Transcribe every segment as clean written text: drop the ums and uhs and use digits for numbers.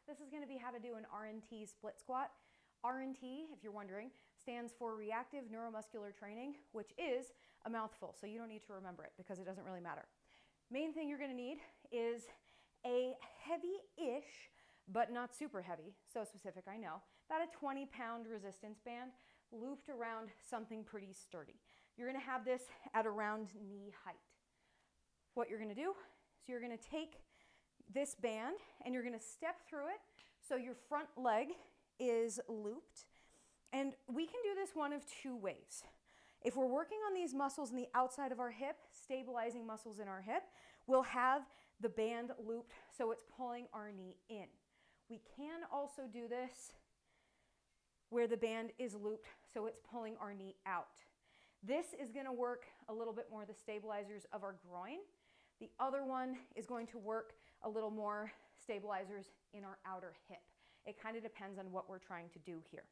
This is going to be how to do an RNT split squat. RNT, if you're wondering, stands for reactive neuromuscular training, which is a mouthful, so you don't need to remember it because it doesn't really matter. Main thing you're going to need is a heavy-ish, but not super heavy, so specific, I know, about a 20-pound resistance band looped around something pretty sturdy. You're going to have this at around knee height. What you're going to do is you're going to take this band and you're going to step through it so your front leg is looped. And we can do this one of two ways. If we're working on these muscles on the outside of our hip, stabilizing muscles in our hip, we'll have the band looped so it's pulling our knee in. We can also do this where the band is looped so it's pulling our knee out. This is going to work a little bit more the stabilizers of our groin. The other one is going to work a little more stabilizers in our outer hip. It kind of depends on what we're trying to do here.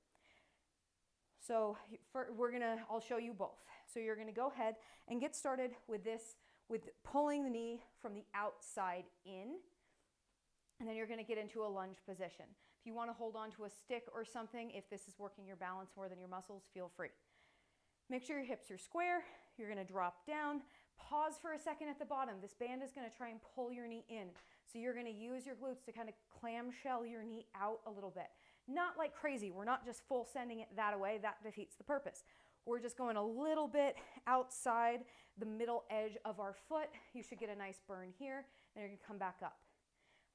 So I'll show you both. So you're going to go ahead and get started with this, with pulling the knee from the outside in. And then you're going to get into a lunge position. If you want to hold on to a stick or something, if this is working your balance more than your muscles, feel free. Make sure your hips are square. You're going to drop down. Pause for a second at the bottom. This band is going to try and pull your knee in. So you're going to use your glutes to kind of clamshell your knee out a little bit. Not like crazy. We're not just full sending it that away. That defeats the purpose. We're just going a little bit outside the middle edge of our foot. You should get a nice burn here. Then you're going to come back up.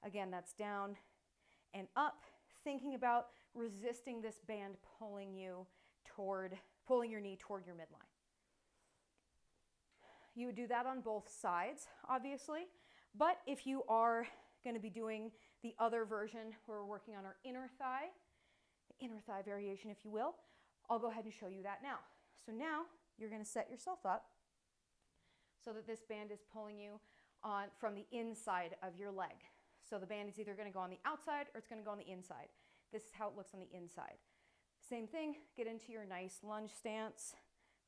Again, that's down and up. Thinking about resisting this band pulling your knee toward your midline. You would do that on both sides, obviously, but if you are going to be doing the other version where we're working on our inner thigh, the inner thigh variation, if you will, I'll go ahead and show you that now. So now you're going to set yourself up so that this band is pulling you on from the inside of your leg. So the band is either going to go on the outside or it's going to go on the inside. This is how it looks on the inside. Same thing, get into your nice lunge stance.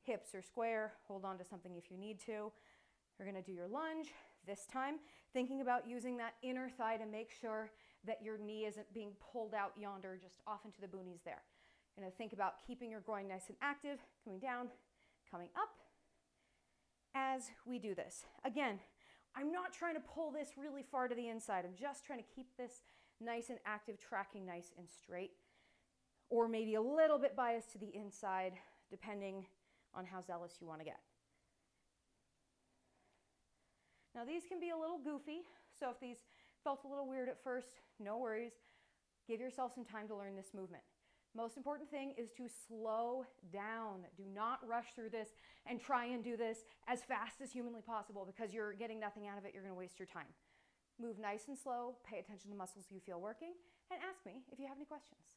Hips are square, hold on to something if you need to. You're going to do your lunge. This time, thinking about using that inner thigh to make sure that your knee isn't being pulled out yonder, just off into the boonies there. You're going to think about keeping your groin nice and active, coming down, coming up as we do this. Again, I'm not trying to pull this really far to the inside. I'm just trying to keep this nice and active, tracking nice and straight, or maybe a little bit biased to the inside, depending on how zealous you want to get. Now these can be a little goofy, so if these felt a little weird at first, no worries. Give yourself some time to learn this movement. Most important thing is to slow down. Do not rush through this and try and do this as fast as humanly possible because you're getting nothing out of it. You're going to waste your time. Move nice and slow, pay attention to the muscles you feel working, and ask me if you have any questions.